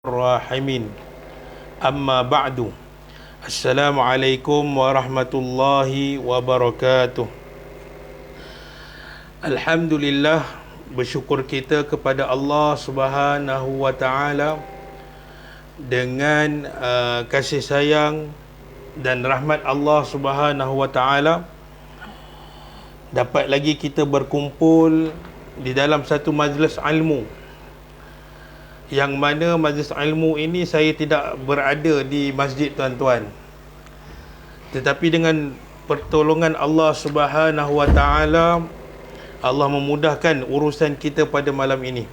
Rahimin. Amma ba'du. Assalamualaikum warahmatullahi wabarakatuh. Alhamdulillah, bersyukur kita kepada Allah Subhanahu wa taala dengan kasih sayang dan rahmat Allah Subhanahu wa taala dapat lagi kita berkumpul di dalam satu majlis ilmu, yang mana majlis ilmu ini saya tidak berada di masjid tuan-tuan, tetapi dengan pertolongan Allah Subhanahu wa taala, Allah memudahkan urusan kita pada malam ini.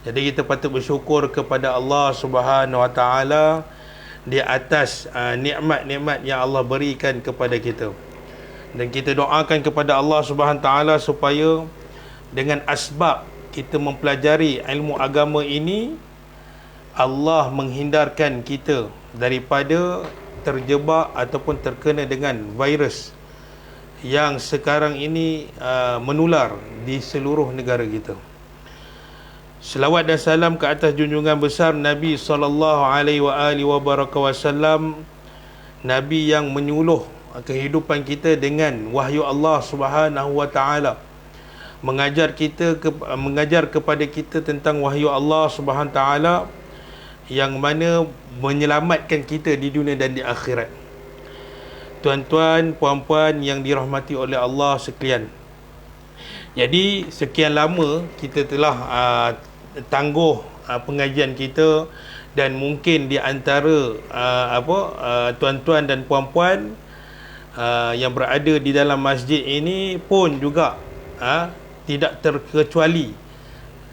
Jadi kita patut bersyukur kepada Allah Subhanahu wa taala di atas nikmat-nikmat yang Allah berikan kepada kita. Dan kita doakan kepada Allah Subhanahu wa taala supaya dengan asbab kita mempelajari ilmu agama ini, Allah menghindarkan kita daripada terjebak ataupun terkena dengan virus yang sekarang ini menular di seluruh negara kita. Selawat dan salam ke atas junjungan besar Nabi SAW, Nabi yang menyuluh kehidupan kita dengan wahyu Allah Subhanahu wa taala, mengajar kepada kita tentang wahyu Allah Subhanahu wa taala yang mana menyelamatkan kita di dunia dan di akhirat. Tuan-tuan, puan-puan yang dirahmati oleh Allah sekalian, jadi sekian lama kita telah tangguh pengajian kita, dan mungkin di antara tuan-tuan dan puan-puan yang berada di dalam masjid ini pun juga tidak terkecuali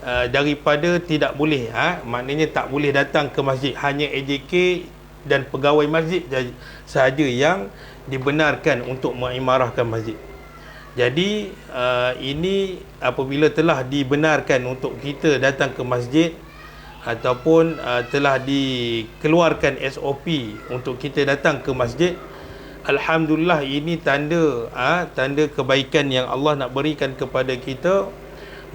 daripada tidak boleh, maknanya tak boleh datang ke masjid. Hanya AJK dan pegawai masjid sahaja yang dibenarkan untuk mengimarahkan masjid. Jadi ini apabila telah dibenarkan untuk kita datang ke masjid, ataupun telah dikeluarkan SOP untuk kita datang ke masjid, alhamdulillah, ini tanda kebaikan yang Allah nak berikan kepada kita.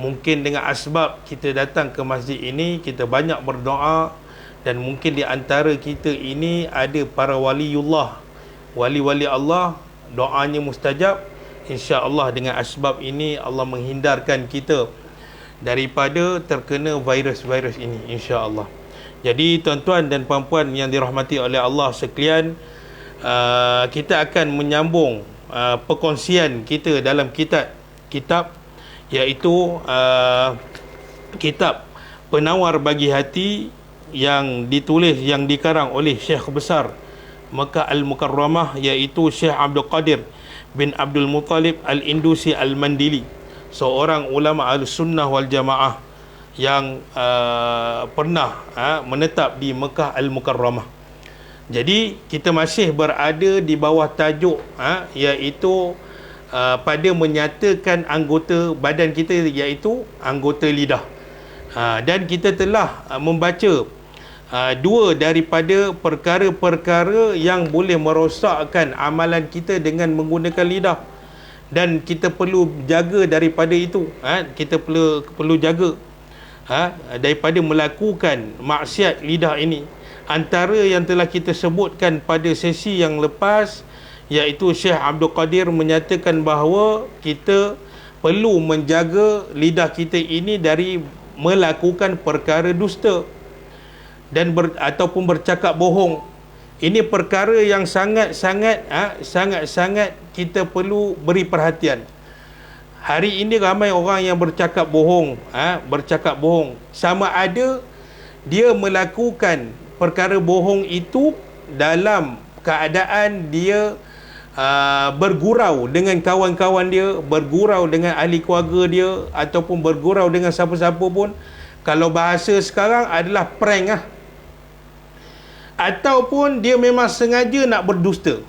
Mungkin dengan asbab kita datang ke masjid ini, kita banyak berdoa, dan mungkin di antara kita ini ada para waliullah, wali-wali Allah, doanya mustajab. InsyaAllah dengan asbab ini Allah menghindarkan kita daripada terkena virus-virus ini, insyaAllah. Jadi tuan-tuan dan puan-puan yang dirahmati oleh Allah sekalian, kita akan menyambung perkongsian kita dalam kitab iaitu kitab Penawar Bagi Hati, yang ditulis, yang dikarang oleh Syekh Besar Mekah Al-Mukarramah, iaitu Syekh Abdul Qadir bin Abdul Muttalib Al-Indusi Al-Mandili, seorang ulama Al-Sunnah wal Jamaah yang pernah menetap di Mekah Al-Mukarramah. Jadi kita masih berada di bawah tajuk iaitu pada menyatakan anggota badan kita, iaitu anggota lidah. Dan kita telah membaca dua daripada perkara-perkara yang boleh merosakkan amalan kita dengan menggunakan lidah, dan kita perlu jaga daripada itu. Kita perlu jaga daripada melakukan maksiat lidah ini. Antara yang telah kita sebutkan pada sesi yang lepas, iaitu Syekh Abdul Qadir menyatakan bahawa kita perlu menjaga lidah kita ini dari melakukan perkara dusta dan ataupun bercakap bohong. Ini perkara yang sangat-sangat kita perlu beri perhatian. Hari ini ramai orang yang bercakap bohong, sama ada dia melakukan perkara bohong itu dalam keadaan dia bergurau dengan kawan-kawan dia, bergurau dengan ahli keluarga dia, ataupun bergurau dengan siapa-siapa pun. Kalau bahasa sekarang adalah prank ataupun dia memang sengaja nak berdusta.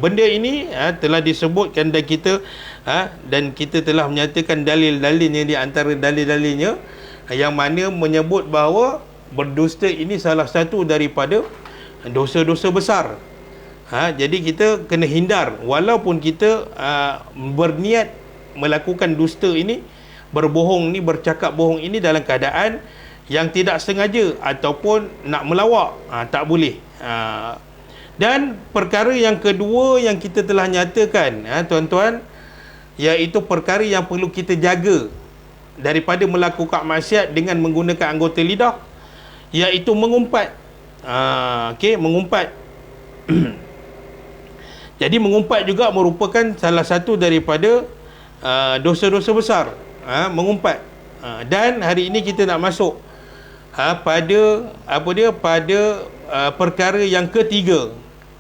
Benda ini telah disebutkan dan kita telah menyatakan dalil-dalilnya. Di antara dalil-dalilnya yang mana menyebut bahawa berdusta ini salah satu daripada dosa-dosa besar. Jadi kita kena hindar, walaupun kita berniat melakukan dusta ini, berbohong ni, bercakap bohong ini dalam keadaan yang tidak sengaja ataupun nak melawak, tak boleh. Dan perkara yang kedua yang kita telah nyatakan, tuan-tuan, iaitu perkara yang perlu kita jaga daripada melakukan maksiat dengan menggunakan anggota lidah, iaitu mengumpat. Mengumpat. Jadi mengumpat juga merupakan salah satu daripada dosa-dosa besar, mengumpat. Dan hari ini kita nak masuk pada perkara yang ketiga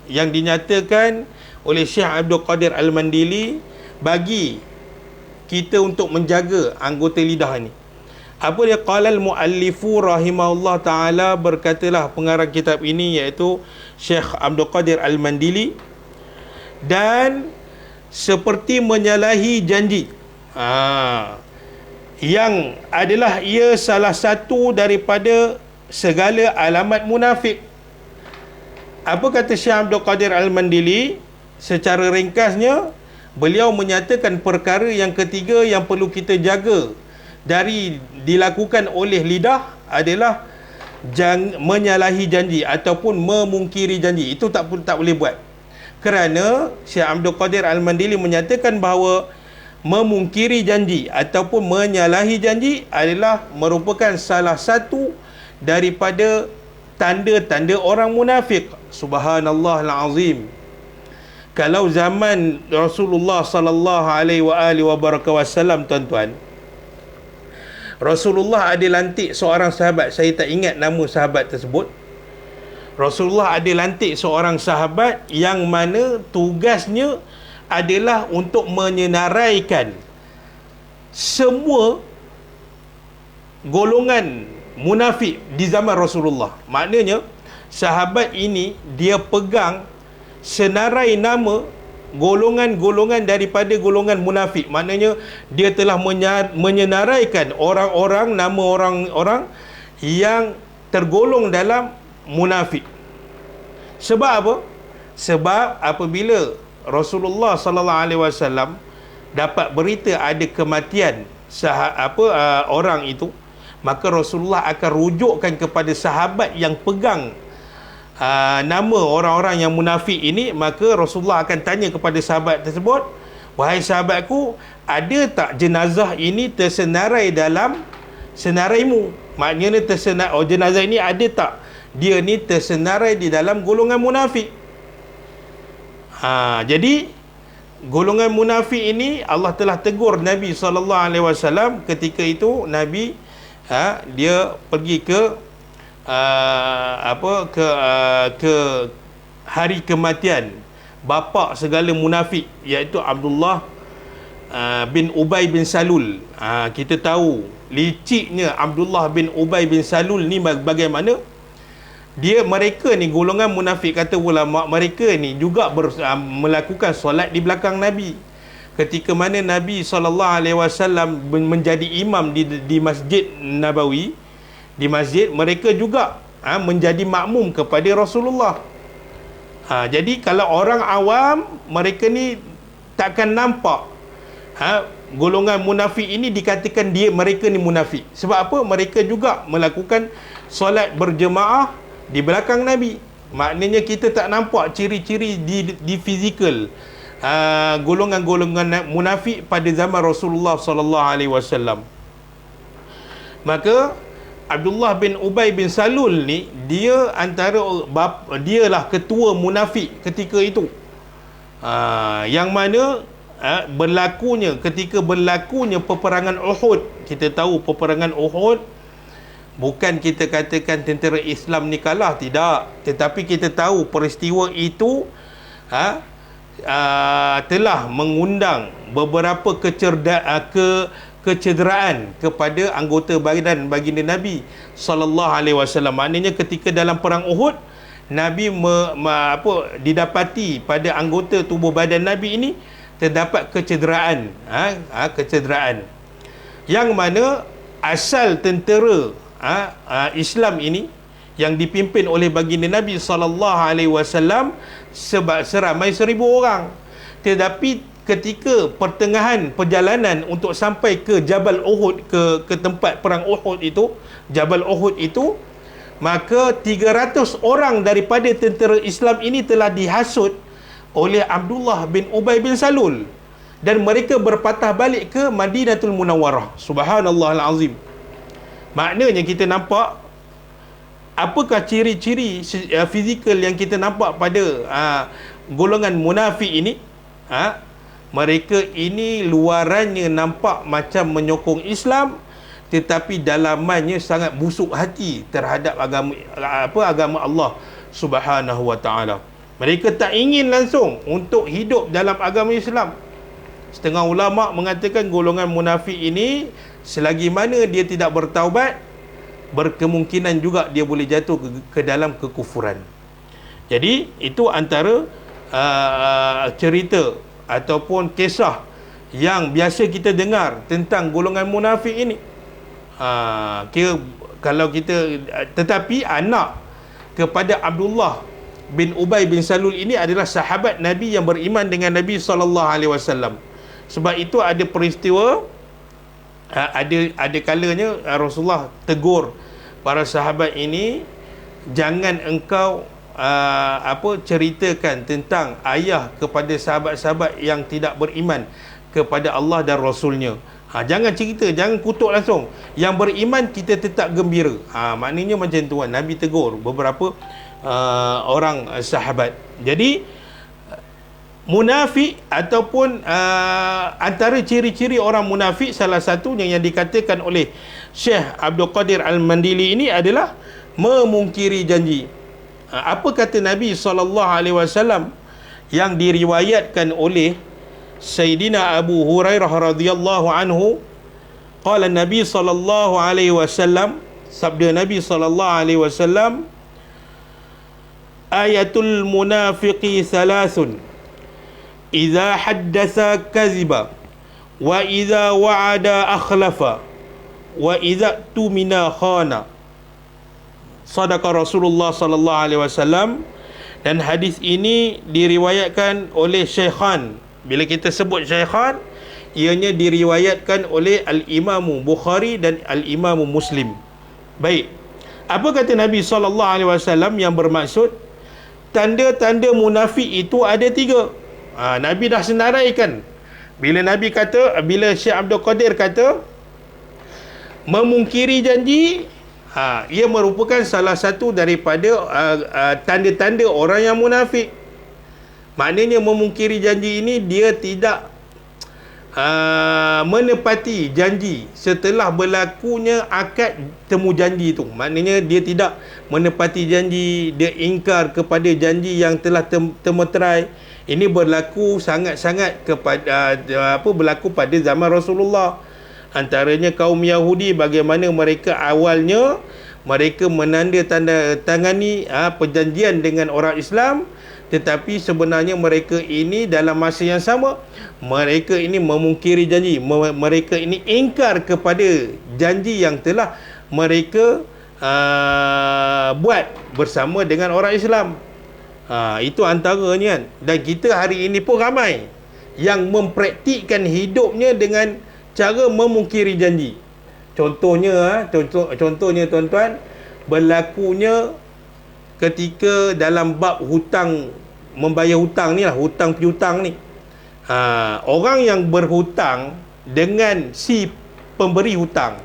yang dinyatakan oleh Syekh Abdul Qadir Al-Mandili bagi kita untuk menjaga anggota lidah ini. Apa dia? Qala al-muallifu rahimahullah ta'ala, berkatalah pengarang kitab ini iaitu Syekh Abdul Qadir Al-Mandili, dan seperti menyalahi janji, yang adalah ia salah satu daripada segala alamat munafik. Apa kata Syekh Abdul Qadir Al-Mandili? Secara ringkasnya, beliau menyatakan perkara yang ketiga yang perlu kita jaga dari dilakukan oleh lidah adalah menyalahi janji ataupun memungkiri janji. Itu tak boleh buat. Kerana Syekh Abdul Qadir Al-Mandili menyatakan bahawa memungkiri janji ataupun menyalahi janji adalah merupakan salah satu daripada tanda-tanda orang munafik. Subhanallahal azim. Kalau zaman Rasulullah sallallahu alaihi wasallam, tuan-tuan, Rasulullah ada lantik seorang sahabat, saya tak ingat nama sahabat tersebut. Rasulullah ada lantik seorang sahabat yang mana tugasnya adalah untuk menyenaraikan semua golongan munafik di zaman Rasulullah. Maknanya sahabat ini dia pegang senarai nama golongan-golongan daripada golongan munafik. Maknanya dia telah menyenaraikan orang-orang, nama orang-orang yang tergolong dalam munafik. Sebab apa? Sebab apabila Rasulullah sallallahu alaihi wasallam dapat berita ada kematian orang itu, maka Rasulullah akan rujukkan kepada sahabat yang pegang nama orang-orang yang munafik ini. Maka Rasulullah akan tanya kepada sahabat tersebut, wahai sahabatku, ada tak jenazah ini tersenarai dalam senaraimu? Maknanya jenazah ini ada tak dia ni tersenarai di dalam golongan munafik? Jadi golongan munafik ini Allah telah tegur Nabi SAW. Ketika itu Nabi dia pergi ke ke hari kematian bapa segala munafik, iaitu Abdullah bin Ubay bin Salul. Kita tahu liciknya Abdullah bin Ubay bin Salul ni bagaimana. Mereka ni golongan munafik, kata ulama, mereka ni juga melakukan solat di belakang Nabi. Ketika mana Nabi SAW menjadi imam di Masjid Nabawi, di masjid, mereka juga menjadi makmum kepada Rasulullah. Jadi kalau orang awam, mereka ni takkan nampak golongan munafik ini dikatakan mereka ni munafik. Sebab apa? Mereka juga melakukan solat berjemaah di belakang Nabi. Maknanya kita tak nampak ciri-ciri di fizikal golongan-golongan munafik pada zaman Rasulullah sallallahu alaihi wasallam. Maka Abdullah bin Ubay bin Salul ni, dia dialah ketua munafik ketika itu. Yang mana ketika berlakunya peperangan Uhud. Kita tahu peperangan Uhud, bukan kita katakan tentera Islam ni kalah, tidak. Tetapi kita tahu peristiwa itu telah mengundang beberapa kecederaan kepada anggota badan baginda Nabi sallallahu alaihi wasallam. Maknanya ketika dalam perang Uhud, Nabi didapati pada anggota tubuh badan Nabi ini terdapat kecederaan, kecederaan yang mana asal tentera Islam ini yang dipimpin oleh baginda Nabi sallallahu alaihi wasallam seramai 1,000 orang. Tetapi ketika pertengahan perjalanan untuk sampai ke Jabal Uhud, ke tempat perang Uhud itu, Jabal Uhud itu, maka 300 orang daripada tentera Islam ini telah dihasut oleh Abdullah bin Ubay bin Salul, dan mereka berpatah balik ke Madinatul Munawwarah. Subhanallahal azim. Maknanya kita nampak apakah ciri-ciri fizikal yang kita nampak pada golongan munafik ini. Mereka ini luarannya nampak macam menyokong Islam, tetapi dalamannya sangat busuk hati terhadap agama Allah Subhanahu wa taala. Mereka tak ingin langsung untuk hidup dalam agama Islam. Setengah ulama mengatakan golongan munafik ini selagi mana dia tidak bertaubat, berkemungkinan juga dia boleh jatuh ke dalam kekufuran. Jadi itu antara cerita ataupun kisah yang biasa kita dengar tentang golongan munafik ini. Kalau kita, tetapi anak kepada Abdullah bin Ubay bin Salul ini adalah sahabat Nabi yang beriman dengan Nabi SAW. Sebab itu ada peristiwa, ada kalanya Rasulullah tegur para sahabat ini, jangan engkau ceritakan tentang ayah kepada sahabat-sahabat yang tidak beriman kepada Allah dan Rasulnya. Jangan cerita, jangan kutuk langsung. Yang beriman kita tetap gembira. Maknanya macam tu kan, Nabi tegur beberapa orang sahabat. Jadi munafik ataupun antara ciri-ciri orang munafik, salah satunya yang dikatakan oleh Syekh Abdul Qadir Al-Mandili ini adalah memungkiri janji. Apa kata Nabi SAW yang diriwayatkan oleh Sayyidina Abu Hurairah radhiyallahu anhu? Qala Nabi SAW, sabda Nabi SAW, ayatul munafiqi thalathun, idza haddatha kadhiba, wa idza wa'ada akhlafa, wa idza tumina khana. Sadaqa Rasulullah sallallahu alaihi wasallam. Dan hadis ini diriwayatkan oleh Syaikhan. Bila kita sebut Syaikhan, ianya diriwayatkan oleh Al-Imamu Bukhari dan Al-Imamu Muslim. Baik, apa kata Nabi sallallahu alaihi wasallam yang bermaksud tanda-tanda munafik itu ada 3. Nabi dah senaraikan. Bila Syekh Abdul Qadir kata memungkiri janji, ia merupakan salah satu daripada tanda-tanda orang yang munafik. Maknanya memungkiri janji ini, dia tidak menepati janji setelah berlakunya akad temu janji itu. Maknanya dia tidak menepati janji, dia ingkar kepada janji yang telah termeterai. Ini berlaku sangat-sangat berlaku pada zaman Rasulullah. Antaranya kaum Yahudi, bagaimana mereka awalnya mereka menandatangani perjanjian dengan orang Islam, tetapi sebenarnya mereka ini dalam masa yang sama mereka ini memungkiri janji, mereka ini ingkar kepada janji yang telah mereka buat bersama dengan orang Islam. Itu antaranya kan. Dan kita hari ini pun ramai yang mempraktikkan hidupnya dengan cara memungkiri janji. Contohnya tuan-tuan, berlakunya ketika dalam bab hutang, membayar hutang ni lah, hutang piutang ni. Orang yang berhutang dengan si pemberi hutang.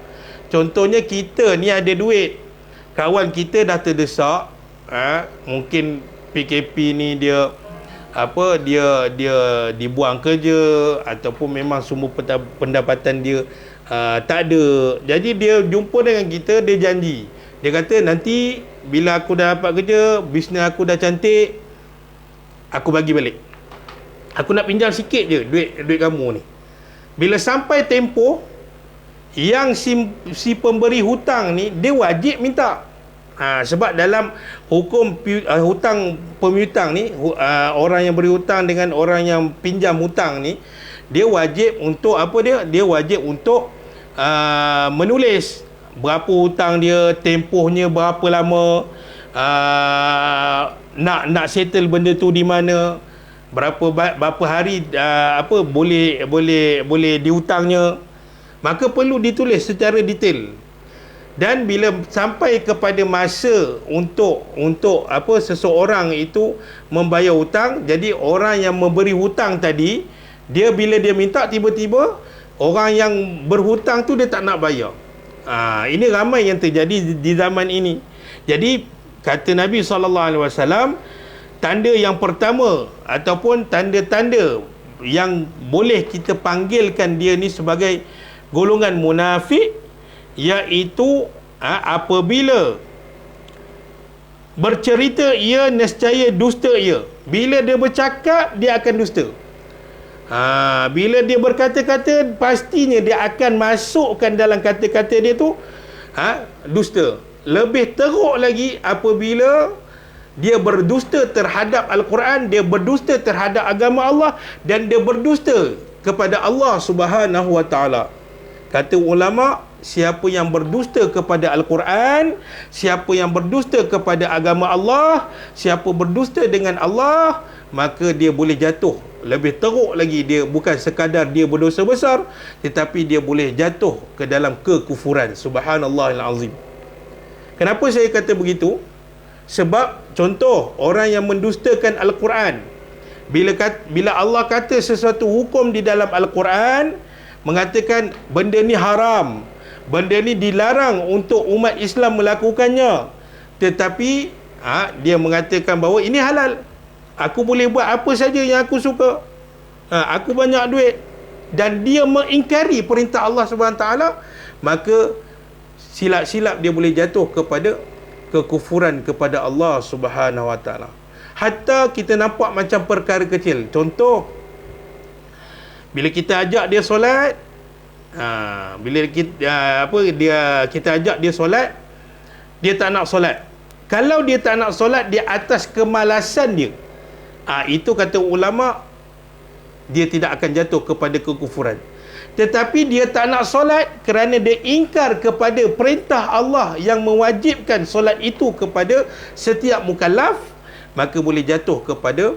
Contohnya kita ni ada duit, kawan kita dah terdesak, mungkin PKP ni dia dibuang kerja, ataupun memang semua pendapatan dia tak ada. Jadi dia jumpa dengan kita, dia janji, dia kata nanti bila aku dah dapat kerja, bisnes aku dah cantik, aku bagi balik, aku nak pinjam sikit je duit kamu ni. Bila sampai tempoh yang si pemberi hutang ni, dia wajib minta. Sebab dalam hukum hutang pemiutang ni, orang yang beri hutang dengan orang yang pinjam hutang ni, dia wajib untuk dia wajib untuk menulis berapa hutang dia, tempohnya berapa lama, nak settle benda tu di mana. berapa hari boleh dihutangnya, maka perlu ditulis secara detail. Dan bila sampai kepada masa untuk seseorang itu membayar hutang, jadi orang yang memberi hutang tadi, bila dia minta, tiba-tiba orang yang berhutang tu dia tak nak bayar. Ini ramai yang terjadi di zaman ini. Jadi kata Nabi SAW, tanda yang pertama ataupun tanda-tanda yang boleh kita panggilkan dia ni sebagai golongan munafik, iaitu apabila bercerita ia nescaya dusta ia. Bila dia bercakap, dia akan dusta. Bila dia berkata-kata, pastinya dia akan masukkan dalam kata-kata dia tu dusta. Lebih teruk lagi apabila dia berdusta terhadap Al-Quran, dia berdusta terhadap agama Allah, dan dia berdusta kepada Allah Subhanahu Wa Taala. Kata ulama, siapa yang berdusta kepada Al-Quran, siapa yang berdusta kepada agama Allah, siapa berdusta dengan Allah, maka dia boleh jatuh. Lebih teruk lagi, dia bukan sekadar dia berdosa besar, tetapi dia boleh jatuh ke dalam kekufuran. Subhanallahil azim. Kenapa saya kata begitu? Sebab contoh orang yang mendustakan Al-Quran, bila Allah kata sesuatu hukum di dalam Al-Quran, mengatakan benda ni haram, benda ni dilarang untuk umat Islam melakukannya, tetapi dia mengatakan bahawa ini halal, aku boleh buat apa saja yang aku suka, aku banyak duit, dan dia mengingkari perintah Allah SWT, maka silap-silap dia boleh jatuh kepada kekufuran kepada Allah Subhanahu Wa Taala. Hatta kita nampak macam perkara kecil. Contoh, bila kita ajak dia solat, bila kita ajak dia solat, dia tak nak solat. Kalau dia tak nak solat di atas kemalasan dia, itu kata ulama, dia tidak akan jatuh kepada kekufuran. Tetapi dia tak nak solat kerana dia ingkar kepada perintah Allah yang mewajibkan solat itu kepada setiap mukallaf, maka boleh jatuh kepada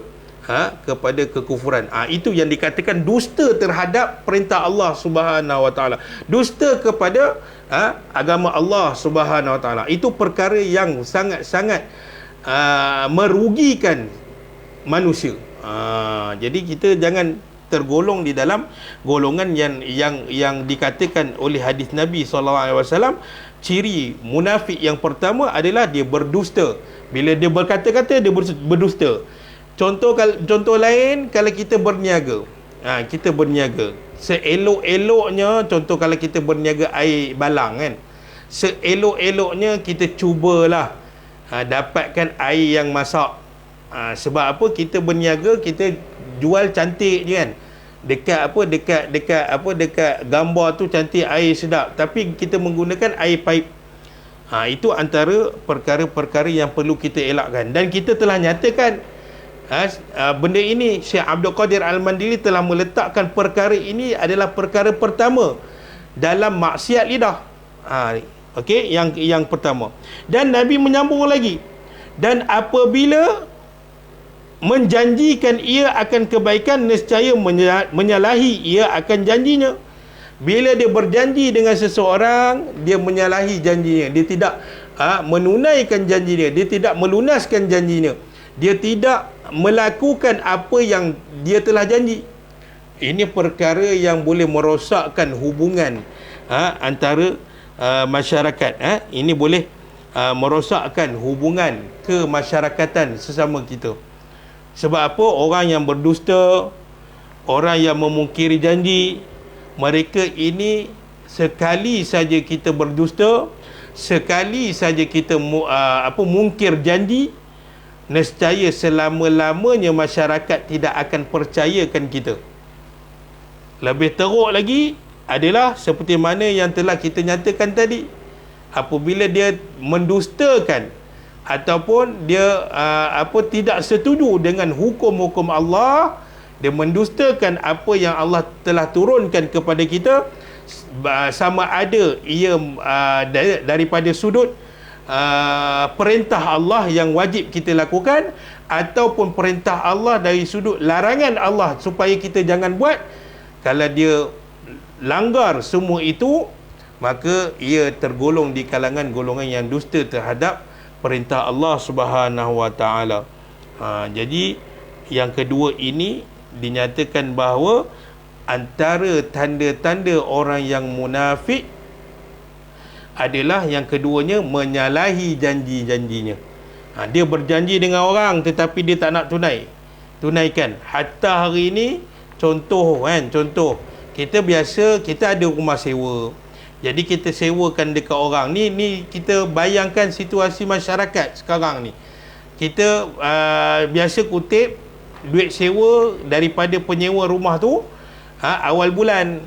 kekufuran. Itu yang dikatakan dusta terhadap perintah Allah Subhanahu Wa Taala, dusta kepada agama Allah Subhanahu Wa Taala. Itu perkara yang sangat-sangat merugikan manusia. Jadi kita jangan tergolong di dalam golongan yang dikatakan oleh hadis Nabi SAW. Ciri munafik yang pertama adalah dia berdusta. Bila dia berkata-kata, dia berdusta. Contoh lain, kalau kita berniaga, seelok-eloknya, contoh kalau kita berniaga air balang kan, seelok-eloknya kita cubalah dapatkan air yang masak. Sebab apa? Kita berniaga, kita jual cantik je kan, dekat gambar tu cantik, air sedap, tapi kita menggunakan air paip. Itu antara perkara-perkara yang perlu kita elakkan. Dan kita telah nyatakan benda ini, Syekh Abdul Qadir Al-Mandili telah meletakkan perkara ini adalah perkara pertama dalam maksiat lidah. Okey, yang pertama. Dan Nabi menyambung lagi, dan apabila menjanjikan ia akan kebaikan, nescaya menyalahi ia akan janjinya. Bila dia berjanji dengan seseorang, dia menyalahi janjinya, dia tidak menunaikan janjinya, dia tidak melunaskan janjinya, dia tidak melakukan apa yang dia telah janji. Ini perkara yang boleh merosakkan hubungan antara masyarakat. Ini boleh merosakkan hubungan kemasyarakatan sesama kita. Sebab apa? Orang yang berdusta, orang yang memungkiri janji, mereka ini sekali saja kita berdusta, sekali saja kita mungkir janji, nescaya selama-lamanya masyarakat tidak akan percayakan kita. Lebih teruk lagi adalah seperti mana yang telah kita nyatakan tadi, apabila dia mendustakan ataupun dia tidak setuju dengan hukum-hukum Allah, dia mendustakan apa yang Allah telah turunkan kepada kita, sama ada ia daripada sudut perintah Allah yang wajib kita lakukan, ataupun perintah Allah dari sudut larangan Allah supaya kita jangan buat. Kalau dia langgar semua itu, maka ia tergolong di kalangan golongan yang dusta terhadap perintah Allah Subhanahu Wa Taala. Jadi yang kedua ini dinyatakan bahawa antara tanda-tanda orang yang munafik adalah yang keduanya menyalahi janji-janjinya. Dia berjanji dengan orang tetapi dia tak nak tunaikan. Hatta hari ini contoh kita biasa kita ada rumah sewa. Jadi kita sewakan dekat orang. Ni kita bayangkan situasi masyarakat sekarang ni. Kita biasa kutip duit sewa daripada penyewa rumah tu awal bulan.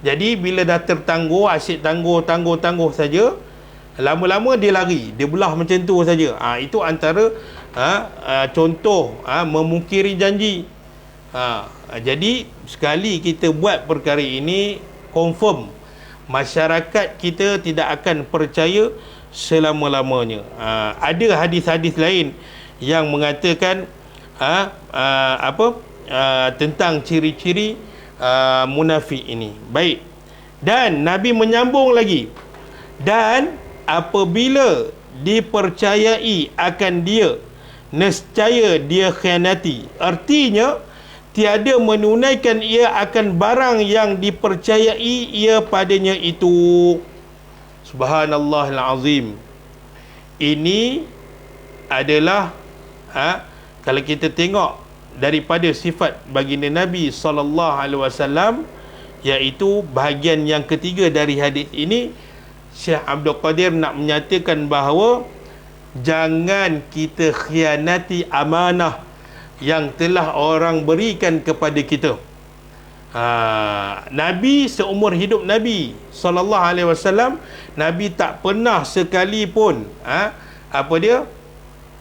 Jadi bila dah tertangguh, asyik tangguh saja, lama-lama dia lari, dia belah macam tu saja. Itu antara contoh memungkiri janji. Jadi sekali kita buat perkara ini, confirm masyarakat kita tidak akan percaya selama-lamanya. Ada hadis-hadis lain yang mengatakan tentang ciri-ciri munafik ini. Baik. Dan Nabi menyambung lagi. Dan apabila dipercayai akan dia, nescaya dia khianati. Artinya tiada menunaikan ia akan barang yang dipercayai ia padanya itu. Subhanallahil azim. Ini adalah kalau kita tengok daripada sifat baginda Nabi SAW, iaitu bahagian yang ketiga dari hadis ini, Syekh Abdul Qadir nak menyatakan bahawa jangan kita khianati amanah yang telah orang berikan kepada kita. Nabi seumur hidup Nabi SAW, Nabi tak pernah sekalipun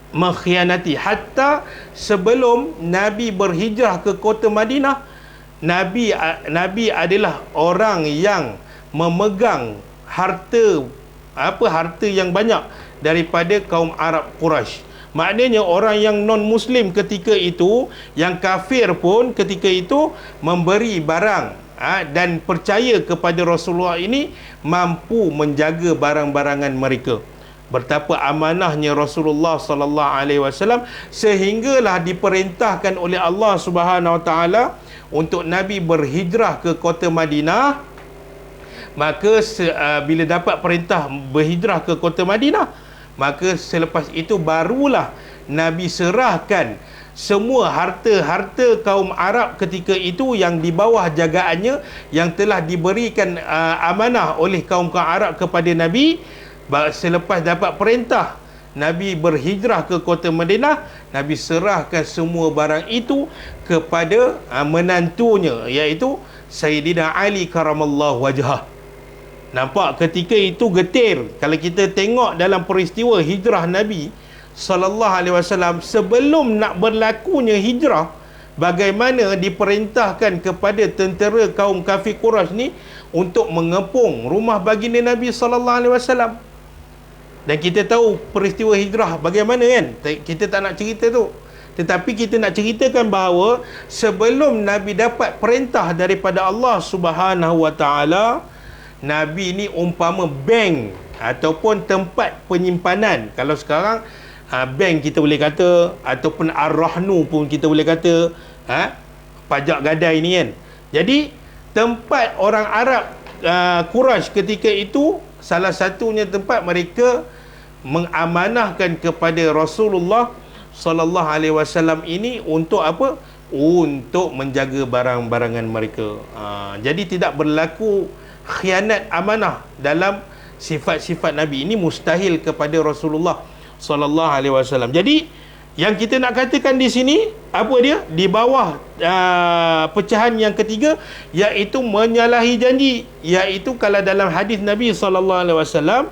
mengkhianati. Hatta sebelum Nabi berhijrah ke kota Madinah, Nabi adalah orang yang memegang harta yang banyak daripada kaum Arab Quraisy. Maknanya orang yang non-Muslim ketika itu, yang kafir pun ketika itu memberi barang dan percaya kepada Rasulullah ini, mampu menjaga barang-barangan mereka. Betapa amanahnya Rasulullah sallallahu alaihi wasallam, sehinggalah diperintahkan oleh Allah Subhanahu Wa Taala untuk Nabi berhijrah ke kota Madinah. Maka bila dapat perintah berhijrah ke kota Madinah, maka selepas itu barulah Nabi serahkan semua harta-harta kaum Arab ketika itu yang di bawah jagaannya, yang telah diberikan amanah oleh kaum Arab kepada Nabi. Selepas dapat perintah Nabi berhijrah ke kota Madinah, Nabi serahkan semua barang itu kepada menantunya, iaitu Sayyidina Ali karamallahu wajhah. Nampak ketika itu getir. Kalau kita tengok dalam peristiwa hijrah Nabi sallallahu alaihi wasallam, sebelum nak berlakunya hijrah, bagaimana diperintahkan kepada tentera kaum kafir Quraisy ni untuk mengepung rumah baginda Nabi sallallahu alaihi wasallam. Dan kita tahu peristiwa hijrah bagaimana, kan? Kita tak nak cerita tu. Tetapi kita nak ceritakan bahawa sebelum Nabi dapat perintah daripada Allah Subhanahu Wa Taala, Nabi ni umpama bank ataupun tempat penyimpanan. Kalau sekarang bank kita boleh kata, ataupun ar-rahnu pun kita boleh kata, pajak gadai ni, kan. Jadi tempat orang Arab Quraisy ketika itu, salah satunya tempat mereka mengamanahkan kepada Rasulullah sallallahu alaihi wasallam ini untuk apa? Untuk menjaga barang-barangan mereka. Jadi tidak berlaku khianat amanah dalam sifat-sifat Nabi. Ini mustahil kepada Rasulullah sallallahu alaihi wasallam. Jadi yang kita nak katakan di sini, apa dia? Di bawah pecahan yang ketiga, iaitu menyalahi janji. Iaitu kalau dalam hadis Nabi sallallahu alaihi wasallam,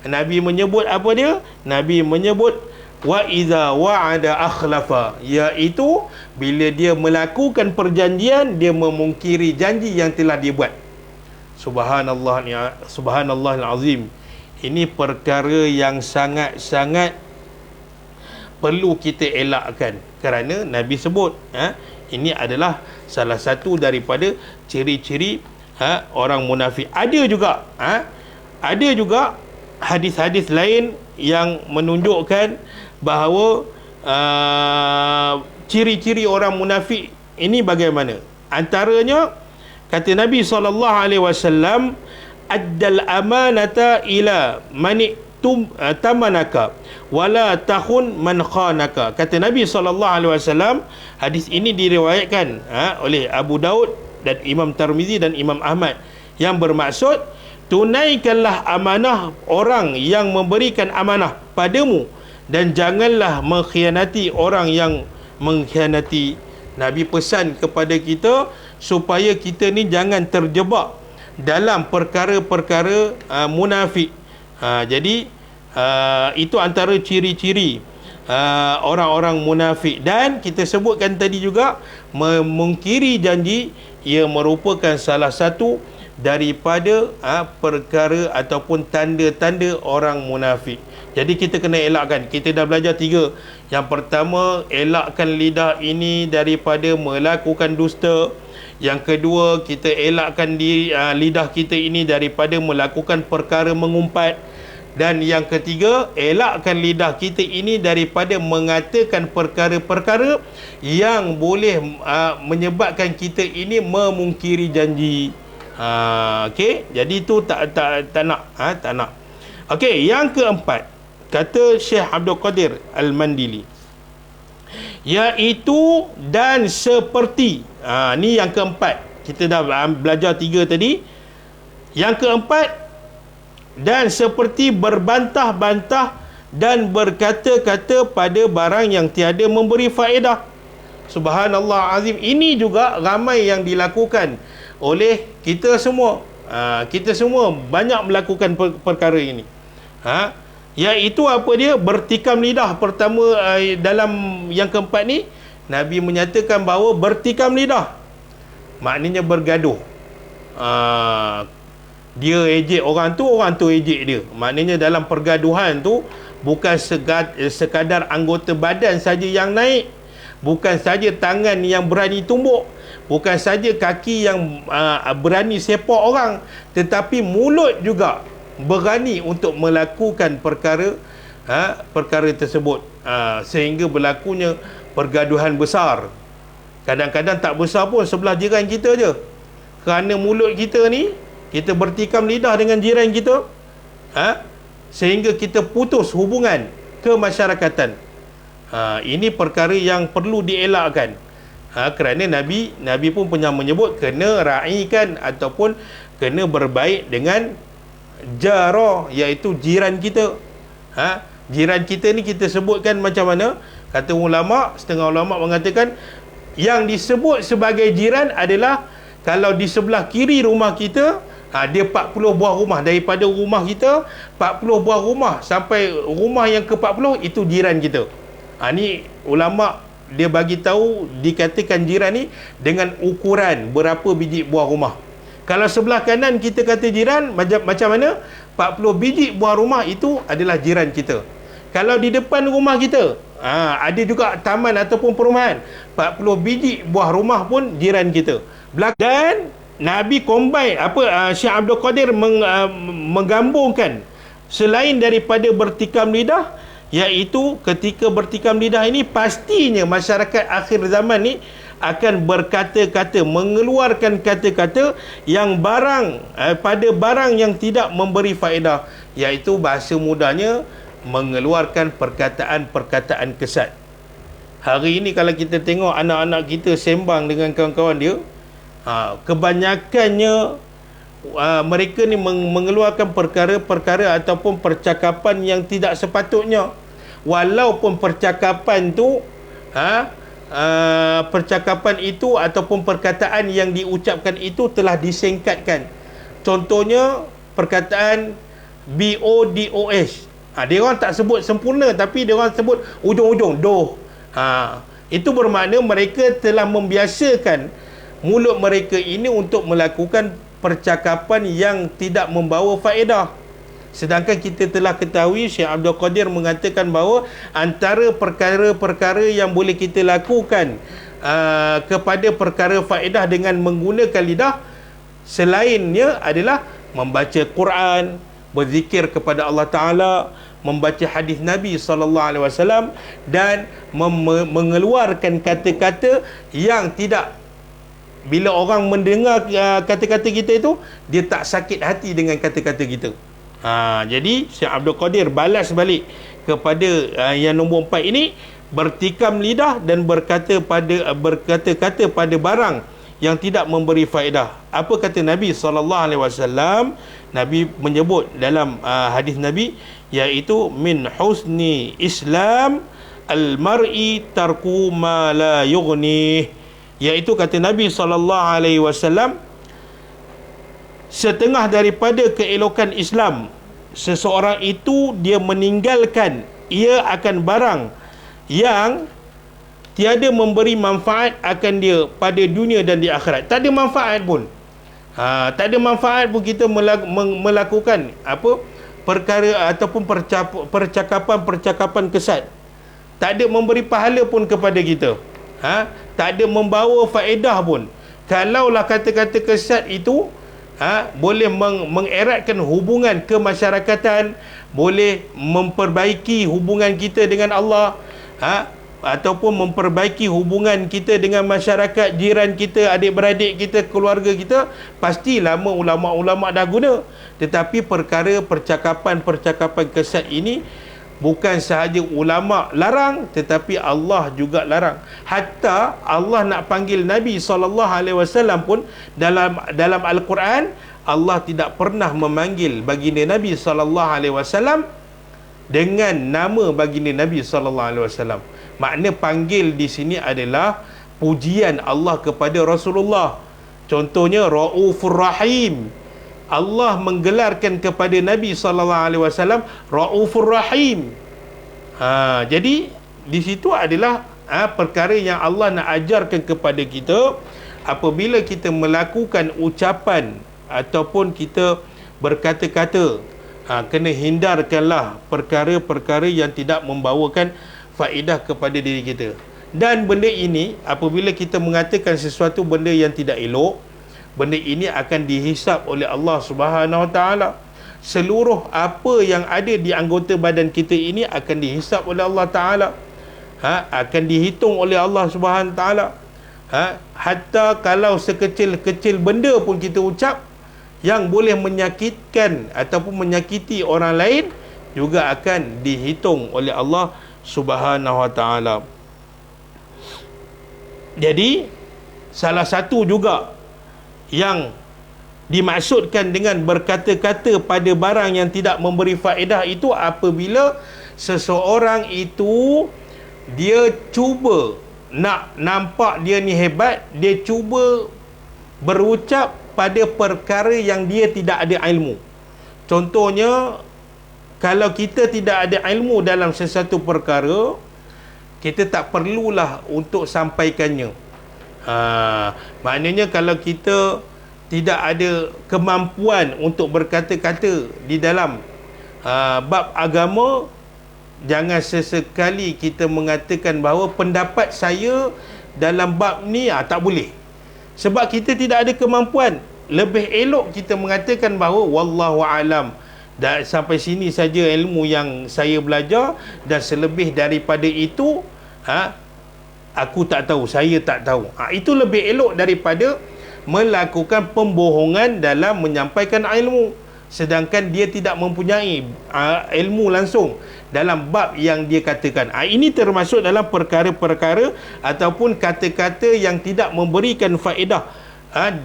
Nabi menyebut apa dia? Nabi menyebut wa iza wa'ada akhlafa, iaitu bila dia melakukan perjanjian, dia memungkiri janji yang telah dibuat. Subhanallahil azim. Ini perkara yang sangat-sangat perlu kita elakkan, kerana Nabi sebut ini adalah salah satu daripada ciri-ciri orang munafik. Ada juga hadis-hadis lain yang menunjukkan bahawa ciri-ciri orang munafik ini bagaimana. Antaranya kata Nabi SAW, addal amanata ila man tamanaka wala tahun man khanaka. Kata Nabi SAW, hadis ini diriwayatkan oleh Abu Daud dan Imam Tirmizi dan Imam Ahmad, yang bermaksud tunaikanlah amanah orang yang memberikan amanah padamu, dan janganlah mengkhianati orang yang mengkhianati. Nabi pesan kepada kita supaya kita ni jangan terjebak dalam perkara-perkara munafik. Jadi itu antara ciri-ciri orang-orang munafik. Dan kita sebutkan tadi juga, memungkiri janji, ia merupakan salah satu daripada perkara ataupun tanda-tanda orang munafik. Jadi kita kena elakkan. Kita dah belajar 3. Yang pertama, elakkan lidah ini daripada melakukan dusta. Yang kedua, kita elakkan lidah kita ini daripada melakukan perkara mengumpat. Dan yang ketiga, elakkan lidah kita ini daripada mengatakan perkara-perkara yang boleh menyebabkan kita ini memungkiri janji. Okey, jadi itu tak nak, tak nak. Okey, yang keempat, kata Syekh Abdul Qadir Al-Mandili, iaitu dan seperti. Ni yang keempat. Kita dah belajar 3 tadi. Yang keempat, dan seperti berbantah-bantah dan berkata-kata pada barang yang tiada memberi faedah. Subhanallah azim. Ini juga ramai yang dilakukan oleh kita semua. Kita semua banyak melakukan perkara ini. Iaitu apa dia? Bertikam lidah. Pertama, dalam yang keempat ni, Nabi menyatakan bahawa bertikam lidah maknanya bergaduh. Dia ejek orang tu ejek dia. Maknanya dalam pergaduhan tu, bukan sekadar anggota badan saja yang naik, bukan saja tangan yang berani tumbuk, bukan saja kaki yang berani sepak orang, tetapi mulut juga berani untuk melakukan perkara tersebut, sehingga berlakunya pergaduhan besar. Kadang-kadang tak besar pun, sebelah jiran kita je. Kerana mulut kita ni, kita bertikam lidah dengan jiran kita, sehingga kita putus hubungan kemasyarakatan. Ini perkara yang perlu dielakkan. Kerana Nabi pun pernah menyebut kena raikan ataupun kena berbaik dengan jarah, iaitu jiran kita. Jiran kita ni kita sebutkan macam mana? Kata ulama, setengah ulama mengatakan yang disebut sebagai jiran adalah kalau di sebelah kiri rumah kita, dia 40 buah rumah. Daripada rumah kita 40 buah rumah sampai rumah yang ke-40, itu jiran kita. Ni ulama dia bagi tahu, dikatakan jiran ni dengan ukuran berapa biji buah rumah. Kalau sebelah kanan kita kata jiran macam mana? 40 biji buah rumah itu adalah jiran kita. Kalau di depan rumah kita, ada juga taman ataupun perumahan, 40 biji buah rumah pun jiran kita. Dan Nabi combine Syekh Abdul Qadir menggabungkan selain daripada bertikam lidah, iaitu ketika bertikam lidah ini, pastinya masyarakat akhir zaman ni akan berkata-kata, mengeluarkan kata-kata yang pada barang yang tidak memberi faedah, iaitu bahasa mudahnya mengeluarkan perkataan-perkataan kesat. Hari ini kalau kita tengok anak-anak kita sembang dengan kawan-kawan dia, kebanyakannya mereka ni mengeluarkan perkara-perkara ataupun percakapan yang tidak sepatutnya, walaupun percakapan tu percakapan itu ataupun perkataan yang diucapkan itu telah disingkatkan. Contohnya perkataan BODOS. Dia orang tak sebut sempurna, tapi dia orang sebut ujung-ujung doh. Itu bermakna mereka telah membiasakan mulut mereka ini untuk melakukan percakapan yang tidak membawa faedah. Sedangkan kita telah ketahui Syekh Abdul Qadir mengatakan bahawa antara perkara-perkara yang boleh kita lakukan kepada perkara faedah dengan menggunakan lidah selainnya adalah membaca Quran, berzikir kepada Allah Ta'ala, membaca hadis Nabi SAW dan mengeluarkan kata-kata yang tidak, bila orang mendengar kata-kata kita itu, dia tak sakit hati dengan kata-kata kita. Jadi Syekh Abdul Qadir balas balik kepada yang nombor 4 ini, bertikam lidah dan berkata-kata pada barang yang tidak memberi faedah. Apa kata Nabi SAW? Nabi menyebut dalam hadis Nabi, iaitu min husni Islam al-mar'i tarku ma la yughni, iaitu kata Nabi SAW, setengah daripada keelokan Islam seseorang itu dia meninggalkan ia akan barang yang tiada memberi manfaat akan dia pada dunia dan di akhirat. Tak ada manfaat pun. Tak ada manfaat pun kita melakukan perkara ataupun percakapan kesat. Tak ada memberi pahala pun kepada kita. Tak ada membawa faedah pun. Kalaulah kata-kata kesat itu boleh mengeratkan hubungan kemasyarakatan, boleh memperbaiki hubungan kita dengan Allah, ataupun memperbaiki hubungan kita dengan masyarakat, jiran kita, adik-beradik kita, keluarga kita, pasti lama ulama-ulama dah guna. Tetapi perkara percakapan kesat ini bukan sahaja ulama larang, tetapi Allah juga larang. Hatta Allah nak panggil Nabi SAW pun dalam Al-Quran, Allah tidak pernah memanggil baginda Nabi SAW dengan nama baginda Nabi SAW. Makna panggil di sini adalah pujian Allah kepada Rasulullah. Contohnya Raufur Rahim. Allah menggelarkan kepada Nabi SAW Raufur Rahim. Jadi di situ adalah perkara yang Allah nak ajarkan kepada kita. Apabila kita melakukan ucapan ataupun kita berkata-kata, kena hindarkanlah perkara-perkara yang tidak membawakan faedah kepada diri kita. Dan benda ini, apabila kita mengatakan sesuatu benda yang tidak elok, benda ini akan dihisap oleh Allah Subhanahu Wa Taala. Seluruh apa yang ada di anggota badan kita ini akan dihisap oleh Allah Taala. Akan dihitung oleh Allah Subhanahu Wa Taala. Hatta kalau sekecil-kecil benda pun kita ucap yang boleh menyakitkan ataupun menyakiti orang lain, juga akan dihitung oleh Allah Subhanahu Wa Taala. Jadi salah satu juga yang dimaksudkan dengan berkata-kata pada barang yang tidak memberi faedah itu apabila seseorang itu dia cuba nak nampak dia ni hebat, dia cuba berucap pada perkara yang dia tidak ada ilmu. Contohnya, kalau kita tidak ada ilmu dalam sesuatu perkara, kita tak perlulah untuk sampaikannya. Maknanya kalau kita tidak ada kemampuan untuk berkata-kata di dalam bab agama, jangan sesekali kita mengatakan bahawa pendapat saya dalam bab ni tak boleh, sebab kita tidak ada kemampuan. Lebih elok kita mengatakan bahawa wallahu alam, dan sampai sini saja ilmu yang saya belajar, dan selebih daripada itu aku tak tahu, saya tak tahu. Itu lebih elok daripada melakukan pembohongan dalam menyampaikan ilmu, sedangkan dia tidak mempunyai ilmu langsung dalam bab yang dia katakan. Ini termasuk dalam perkara-perkara ataupun kata-kata yang tidak memberikan faedah,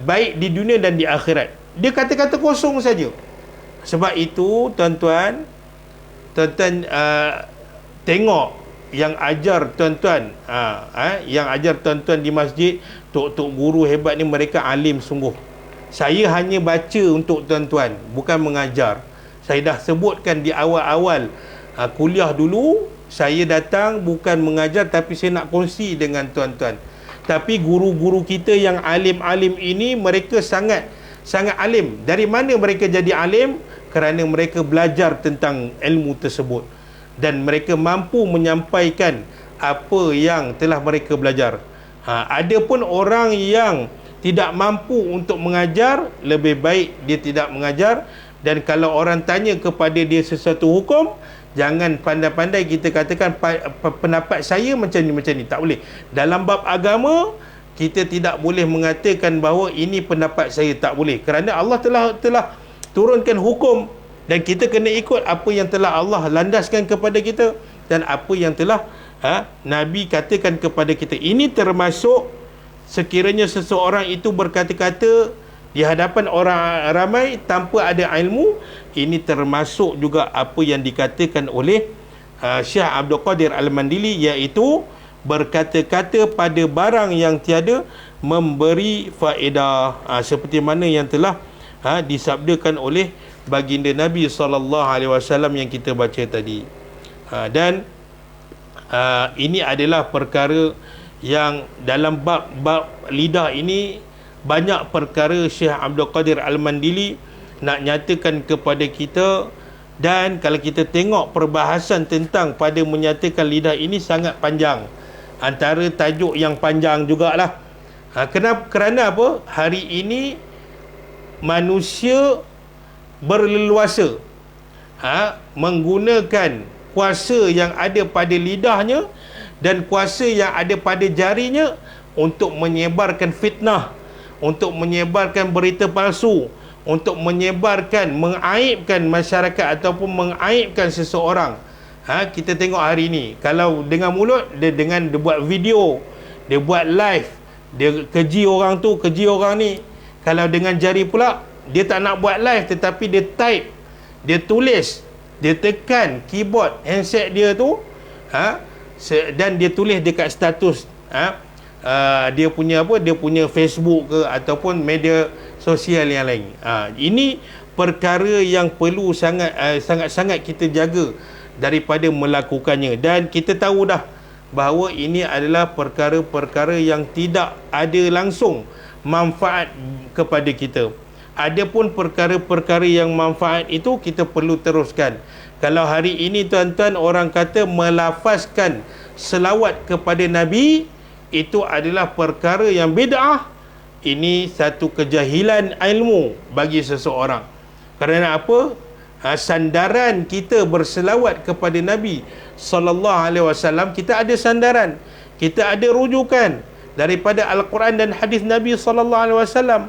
baik di dunia dan di akhirat. Dia kata-kata kosong saja. Sebab itu tuan-tuan tengok yang ajar tuan-tuan, yang ajar tuan-tuan di masjid, tok-tok guru hebat ni, mereka alim sungguh. Saya hanya baca untuk tuan-tuan, bukan mengajar. Saya dah sebutkan di awal-awal kuliah dulu, saya datang bukan mengajar, tapi saya nak kongsi dengan tuan-tuan. Tapi guru-guru kita yang alim-alim ini, mereka sangat alim. Dari mana mereka jadi alim? kerana mereka belajar tentang ilmu tersebut dan mereka mampu menyampaikan apa yang telah mereka belajar. Ada pun orang yang tidak mampu untuk mengajar, lebih baik dia tidak mengajar. Dan kalau orang tanya kepada dia sesuatu hukum, jangan pandai-pandai kita katakan pendapat saya macam ni. Tak boleh. Dalam bab agama, kita tidak boleh mengatakan bahawa ini pendapat saya, tak boleh. Kerana Allah telah turunkan hukum dan kita kena ikut apa yang telah Allah landaskan kepada kita dan apa yang telah Nabi katakan kepada kita. Ini termasuk sekiranya seseorang itu berkata-kata di hadapan orang ramai tanpa ada ilmu, ini termasuk juga apa yang dikatakan oleh Syekh Abdul Qadir Al-Mandili, iaitu berkata-kata pada barang yang tiada memberi faedah, seperti mana yang telah disabdakan oleh baginda Nabi SAW yang kita baca tadi. Dan ini adalah perkara yang dalam bab lidah ini banyak perkara Syekh Abdul Qadir Al-Mandili nak nyatakan kepada kita. Dan kalau kita tengok perbahasan tentang pada menyatakan lidah ini sangat panjang, antara tajuk yang panjang jugalah. Kerana apa? Hari ini manusia berleluasa menggunakan kuasa yang ada pada lidahnya dan kuasa yang ada pada jarinya untuk menyebarkan fitnah, untuk menyebarkan berita palsu, untuk menyebarkan, mengaibkan masyarakat ataupun mengaibkan seseorang. Kita tengok hari ini, kalau dengan mulut dia buat video, dia buat live, dia keji orang tu, keji orang ni. Kalau dengan jari pula, dia tak nak buat live tetapi dia type, dia tulis, dia tekan keyboard handset dia tu, dan dia tulis dekat status dia punya apa, dia punya Facebook ke ataupun media sosial yang lain. Ini perkara yang perlu sangat-sangat kita jaga daripada melakukannya. Dan kita tahu dah bahawa ini adalah perkara-perkara yang tidak ada langsung manfaat kepada kita. Adapun perkara-perkara yang manfaat itu kita perlu teruskan. Kalau hari ini tuan-tuan orang kata melafazkan selawat kepada Nabi, itu adalah perkara yang bid'ah. Ini satu kejahilan ilmu bagi seseorang. Kerana apa? Sandaran kita berselawat kepada Nabi SAW, kita ada sandaran, kita ada rujukan daripada Al-Quran dan hadis Nabi SAW.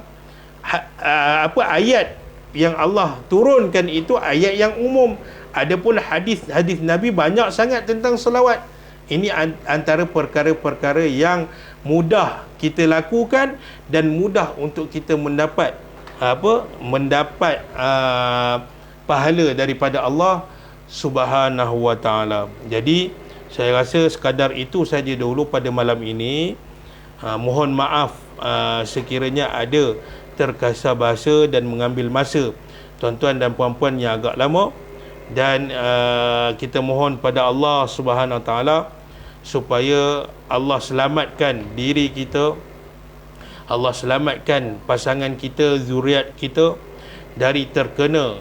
Ayat yang Allah turunkan itu ayat yang umum. Adapun hadis Nabi banyak sangat tentang selawat. Ini antara perkara-perkara yang mudah kita lakukan dan mudah untuk kita mendapat pahala daripada Allah Subhanahu wa taala. Jadi saya rasa sekadar itu saja dulu pada malam ini. Mohon maaf sekiranya ada terkasar bahasa dan mengambil masa tuan-tuan dan puan-puan yang agak lama. Dan kita mohon pada Allah Subhanahu wa taala supaya Allah selamatkan diri kita, Allah selamatkan pasangan kita, zuriat kita dari terkena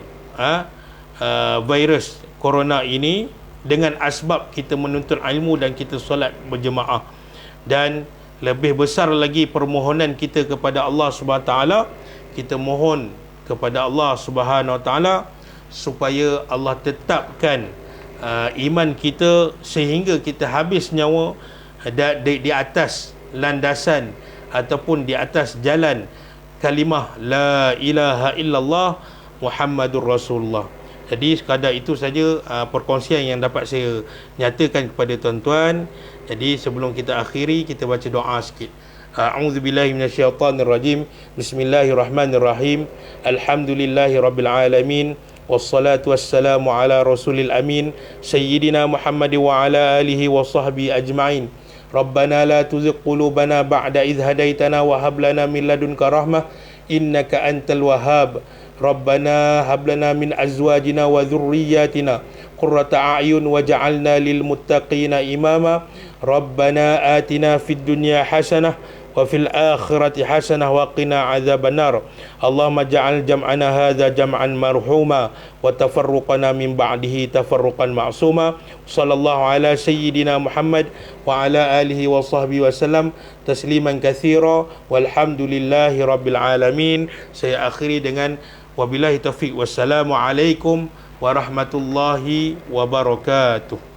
virus corona ini dengan asbab kita menuntut ilmu dan kita solat berjemaah. Dan lebih besar lagi permohonan kita kepada Allah Subhanahu wa taala, kita mohon kepada Allah Subhanahu wa taala supaya Allah tetapkan iman kita sehingga kita habis nyawa di atas landasan ataupun di atas jalan kalimah la ilaha illallah Muhammadur Rasulullah. Jadi sekadar itu saja perkongsian yang dapat saya nyatakan kepada tuan-tuan. Jadi sebelum kita akhiri, kita baca doa sikit. A'udzubillahi minasyaitonirrajim. Bismillahirrahmanirrahim. Alhamdulillahirabbil alamin. Wassalatu wassalamu ala rasulil amin Sayyidina Muhammad wa ala alihi wa sahbihi ajma'in. Rabbana la tuzigh qulubana ba'da idh hadaitana wa hab lana min ladunka rahmah innaka antal wahhab. Rabbana hab lana min azwajina wa dhurriyyatina qurrata a'yun waj'alna lil muttaqina imama. Rabbana atina fid dunya hasanah wa fil akhirati hasanah wa qina adzabannar. Allahumma ja'al jam'ana hadza jam'an marhuma wa tafarruqana min ba'dihi tafarruqan ma'suma. Sallallahu ala sayyidina Muhammad wa ala alihi wa sahbihi wasallam tasliman katsira walhamdulillahi rabbil alamin. Saya akhiri dengan wabillahi taufiq. Wassalamu alaikum warahmatullahi wabarakatuh.